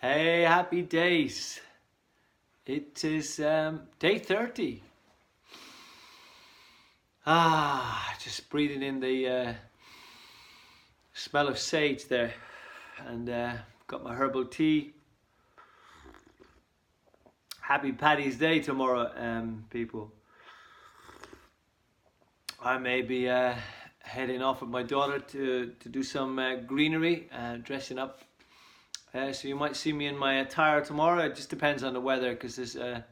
Hey, happy days. It is day 30. Just breathing in the smell of sage there. And got my herbal tea. Happy Paddy's Day tomorrow, people. I may be heading off with my daughter to do some greenery, dressing up. So you might see me in my attire tomorrow. It just depends on the weather because there's a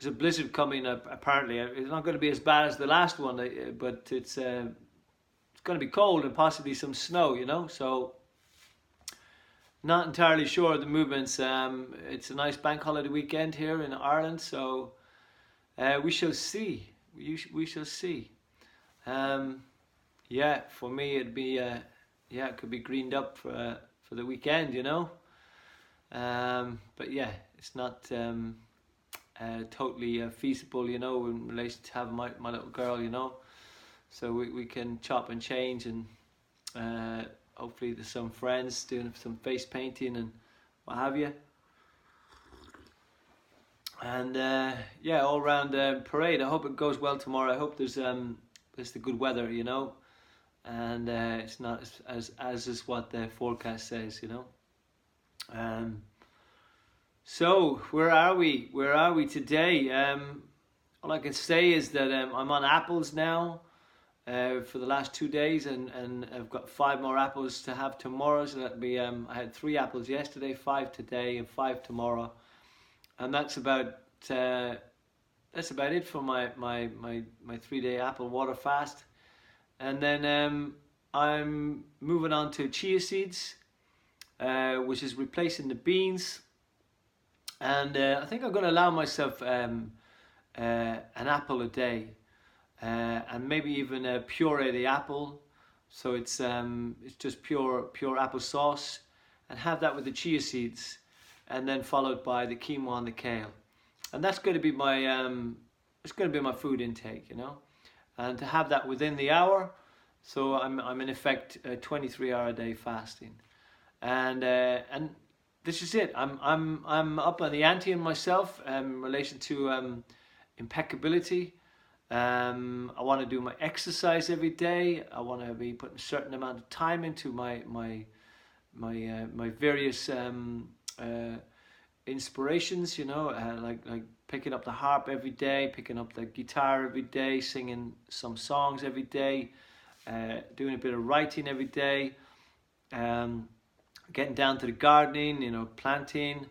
blizzard coming up. Apparently, it's not going to be as bad as the last one, but it's going to be cold and possibly some snow. So not entirely sure of the movements. It's a nice bank holiday weekend here in Ireland, so we shall see. We shall see. Yeah, for me it'd be it could be greened up for the weekend, But yeah, it's not totally feasible, in relation to having my little girl, So we can chop and change, and hopefully there's some friends doing some face painting and what have you. And yeah, all round parade. I hope it goes well tomorrow. I hope there's the good weather, and it's not as is what the forecast says, So where are we? Where are we today? All I can say is that I'm on apples now for the last 2 days, and I've got 5 more apples to have tomorrow. So that'll be I had 3 apples yesterday, 5 today, and 5 tomorrow, and that's about it for my 3-day apple water fast. And then I'm moving on to chia seeds, which is replacing the beans. And I think I'm going to allow myself an apple a day, and maybe even puree the apple, so it's just pure apple sauce, and have that with the chia seeds, and then followed by the quinoa and the kale, and that's going to be my food intake, and to have that within the hour. So I'm in effect 23-hour a day fasting, and this is it. I'm up on the ante in myself in relation to impeccability. I want to do my exercise every day. I want to be putting a certain amount of time into my various inspirations. Like picking up the harp every day, picking up the guitar every day, singing some songs every day. Doing a bit of writing every day, getting down to the gardening, planting,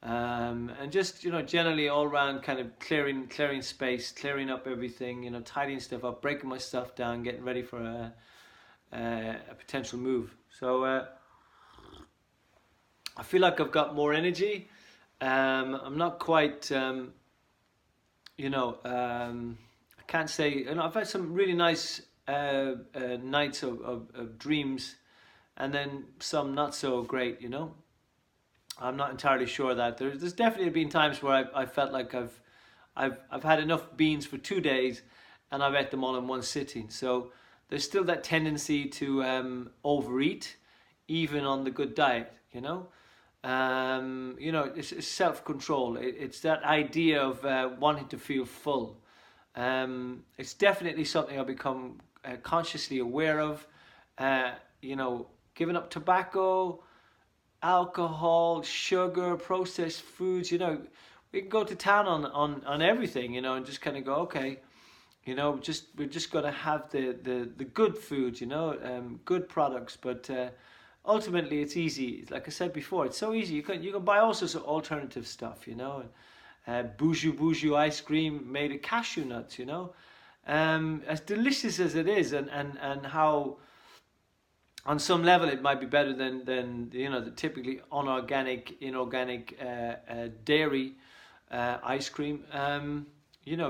and just generally all around kind of clearing space, clearing up everything, tidying stuff up, breaking my stuff down, getting ready for a potential move. So I feel like I've got more energy. I'm not quite, I can't say. I've had some really nice nights of dreams, and then some not so great. I'm not entirely sure that there's definitely been times where I felt like I've had enough beans for 2 days, and I've ate them all in one sitting. So there's still that tendency to overeat, even on the good diet. It's self-control. It's that idea of wanting to feel full. It's definitely something I've become consciously aware of. Giving up tobacco, alcohol, sugar, processed foods. We can go to town on everything, and just kind of go, okay, we're just gonna have the good food, good products. But ultimately, it's easy. Like I said before, it's so easy. You can buy all sorts of alternative stuff, Buju ice cream made of cashew nuts, as delicious as it is, and how on some level it might be better than the typically inorganic dairy ice cream,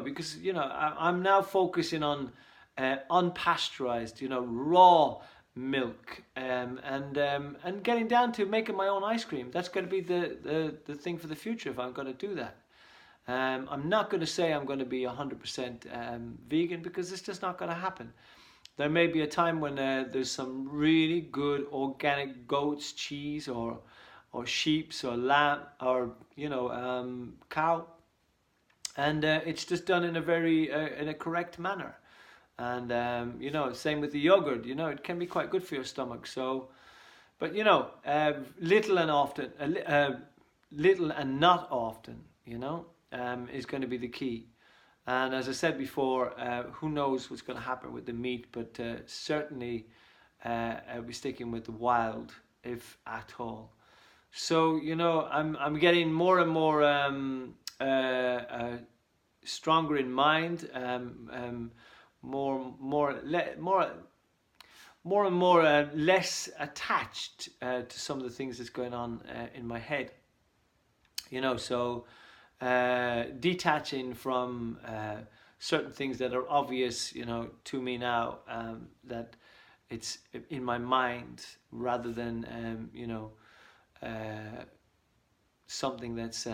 because I'm now focusing on unpasteurized, raw milk, and getting down to making my own ice cream. That's going to be the thing for the future if I'm going to do that. I'm not going to say I'm going to be 100% vegan, because it's just not going to happen. There may be a time when there's some really good organic goat's cheese or or sheep or lamb or cow, and it's just done in a very in a correct manner. And same with the yogurt. It can be quite good for your stomach. So, but little and often, little and not often, is going to be the key. And as I said before, who knows what's going to happen with the meat, but certainly I'll be sticking with the wild, if at all. So I'm getting more and more stronger in mind, more and more less attached to some of the things that's going on in my head. So detaching from certain things that are obvious, to me now, that it's in my mind rather than something that's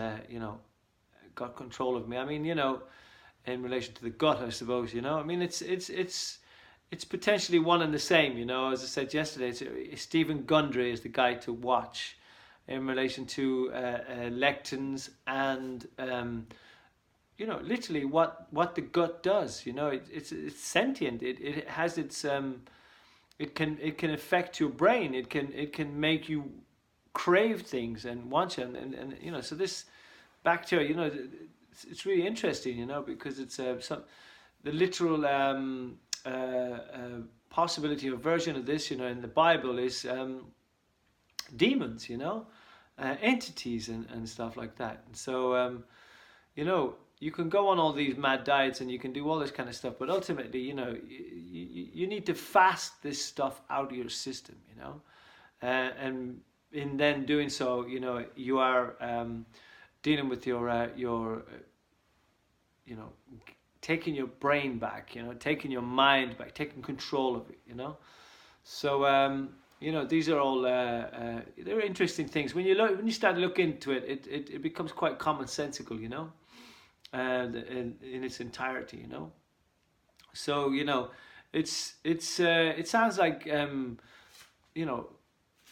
got control of me. I mean, in relation to the gut, I suppose, I mean, it's potentially one and the same, as I said yesterday. Stephen Gundry is the guy to watch in relation to lectins and literally what the gut does. It's sentient. It has its it can affect your brain. It can make you crave things and want you, and so this bacteria, it's really interesting, because it's the literal possibility or version of this, in the Bible is demons, entities and stuff like that. And so, you can go on all these mad diets and you can do all this kind of stuff, but ultimately, you need to fast this stuff out of your system, and in then doing so, you are dealing with your taking your brain back, taking your mind back, taking control of it, So these are all they're interesting things. When you start to look into it, it becomes quite commonsensical, in its entirety, So it sounds like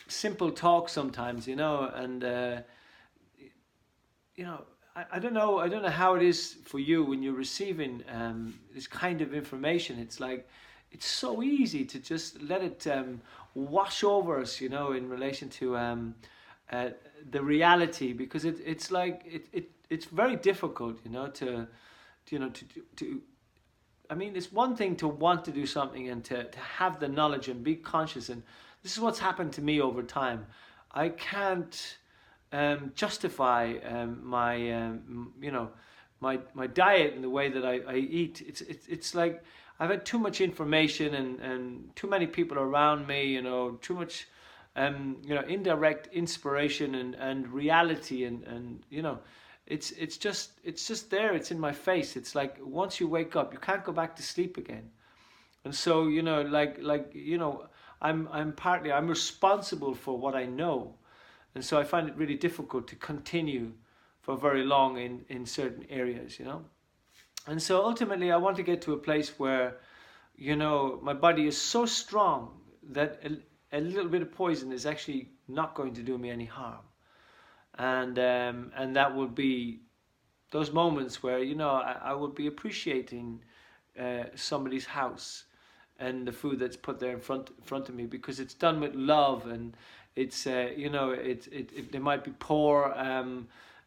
simple talk sometimes, and I don't know how it is for you when you're receiving this kind of information. It's like it's so easy to just let it wash over us, in relation to the reality, because it's like it's very difficult, to I mean, it's one thing to want to do something and to have the knowledge and be conscious, and this is what's happened to me over time. I can't justify my my diet and the way that I eat. It's like I've had too much information and too many people around me, too much indirect inspiration and reality and it's just there. It's in my face. It's like once you wake up, you can't go back to sleep again. And so I'm responsible for what I know, and so I find it really difficult to continue for very long in certain areas, And so ultimately, I want to get to a place where, my body is so strong that a little bit of poison is actually not going to do me any harm. And that will be those moments where I will be appreciating somebody's house and the food that's put there in front of me, because it's done with love, and it's they might be poor,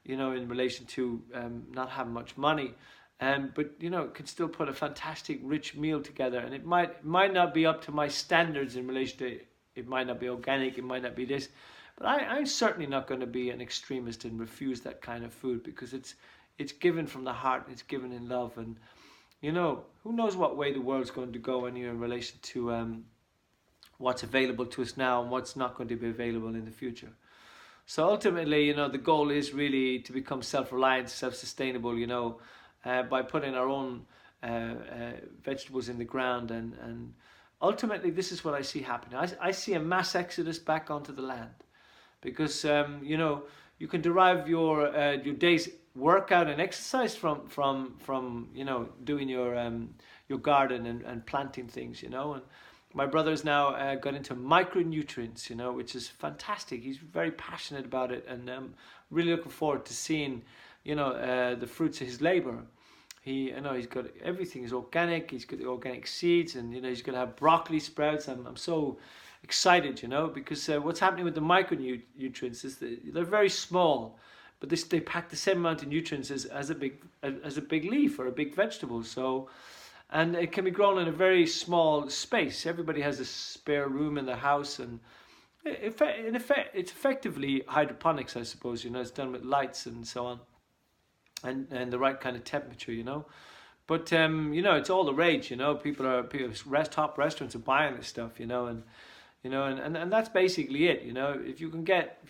in relation to not having much money, but can still put a fantastic rich meal together, and it might not be up to my standards in relation to it might not be organic, it might not be this. But I'm certainly not going to be an extremist and refuse that kind of food, because it's given from the heart, it's given in love, and who knows what way the world's going to go in relation to what's available to us now and what's not going to be available in the future. So ultimately, the goal is really to become self-reliant, self-sustainable, by putting our own vegetables in the ground, and ultimately this is what I see happening. I see a mass exodus back onto the land. Because you can derive your day's workout and exercise from doing your garden and planting things, and My brother's now got into micronutrients, you know, which is fantastic. He's very passionate about it, and really looking forward to seeing, you know, the fruits of his labor. You know, he's got everything is organic. He's got the organic seeds, and you know, he's gonna have broccoli sprouts. I'm so excited, you know, because what's happening with the micronutrients is that they're very small, but they pack the same amount of nutrients as a big leaf or a big vegetable. So, and it can be grown in a very small space. Everybody has a spare room in the house, and in effect, it's effectively hydroponics, I suppose. You know, it's done with lights and so on, and the right kind of temperature, you know. But you know, it's all the rage, you know. People top restaurants are buying this stuff, you know, and you know, and that's basically it, you know. If you can get,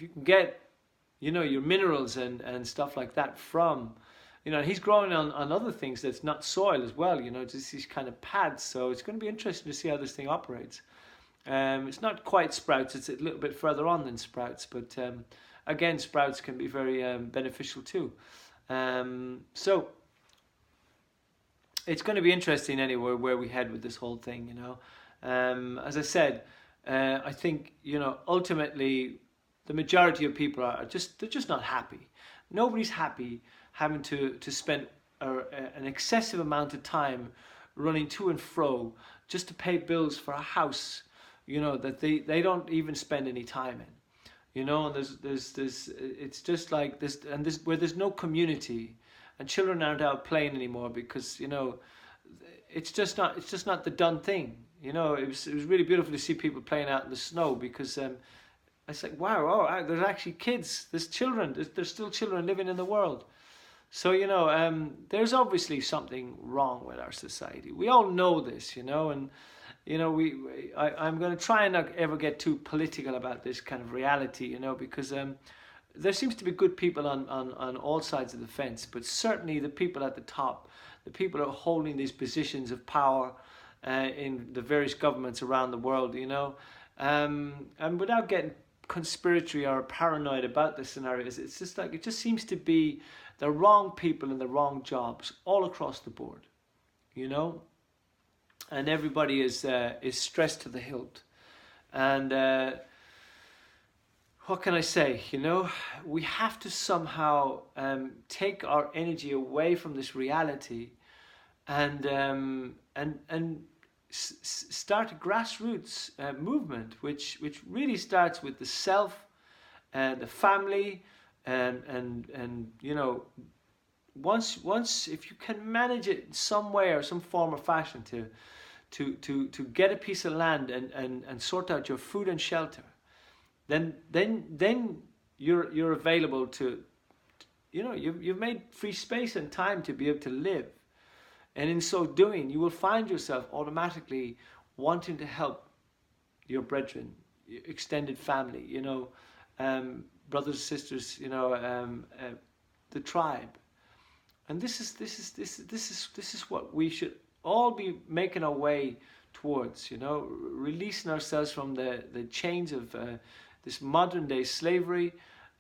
you know, your minerals and stuff like that from, you know, he's growing on other things that's not soil as well, you know, just these kind of pads. So it's going to be interesting to see how this thing operates. It's not quite sprouts; it's a little bit further on than sprouts, but again, sprouts can be very beneficial too. So it's going to be interesting anyway where we head with this whole thing, you know. As I said, I think, you know, ultimately the majority of people they're just not happy. Nobody's happy having to spend an excessive amount of time running to and fro just to pay bills for a house, you know, that they don't even spend any time in. You know, and there's it's just like this, and this where there's no community, and children aren't out playing anymore because, you know, it's just not the done thing. You know, it was really beautiful to see people playing out in the snow, because it's like, wow, oh, there's actually kids, there's children, there's still children living in the world. So, you know, there's obviously something wrong with our society. We all know this, you know, and you know, I'm going to try and not ever get too political about this kind of reality, you know, because there seems to be good people on all sides of the fence, but certainly the people at the top, the people who are holding these positions of power in the various governments around the world, you know, and without getting conspiratory or paranoid about the scenarios, it's just like, it just seems to be the wrong people in the wrong jobs all across the board, you know. And everybody is stressed to the hilt. And what can I say? You know, we have to somehow take our energy away from this reality, and start a grassroots movement, which really starts with the self and the family, and you know, once if you can manage it in some way or some form or fashion to get a piece of land and sort out your food and shelter, then you're available to, you know, you've made free space and time to be able to live, and in so doing you will find yourself automatically wanting to help your brethren, extended family, you know, brothers, sisters, you know, the tribe. And this is what we should all be making our way towards, you know, releasing ourselves from the chains of this modern day slavery,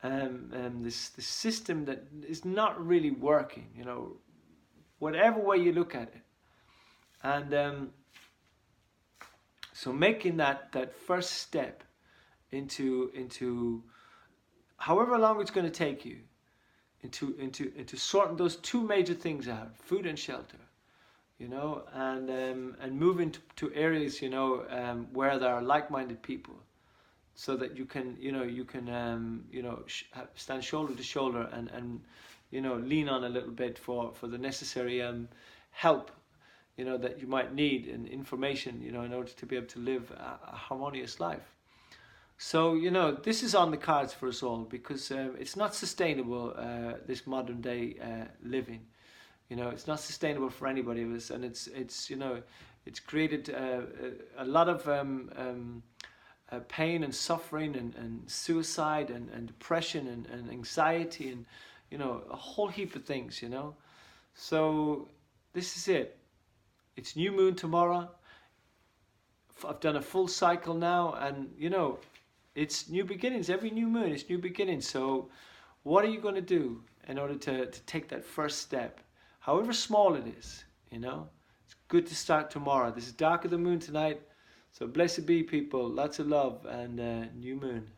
this system that is not really working, you know, whatever way you look at it. And so making that first step into however long it's going to take you, into sorting those two major things out, food and shelter, you know, and moving to areas, you know, where there are like-minded people, so that you can stand shoulder to shoulder and you know, lean on a little bit for the necessary help, you know, that you might need, and information, you know, in order to be able to live a harmonious life. So, you know, this is on the cards for us all, because it's not sustainable, this modern day living. You know, it's not sustainable for anybody of us, and it's you know, it's created a lot of pain and suffering and suicide and depression and anxiety, and you know, a whole heap of things, you know. So this is it. It's new moon tomorrow. I've done a full cycle now, and you know, it's new beginnings. Every new moon is new beginnings. So what are you going to do in order to take that first step, however small it is? You know, it's good to start tomorrow. This is dark of the moon tonight. So blessed be, people. Lots of love, and new moon.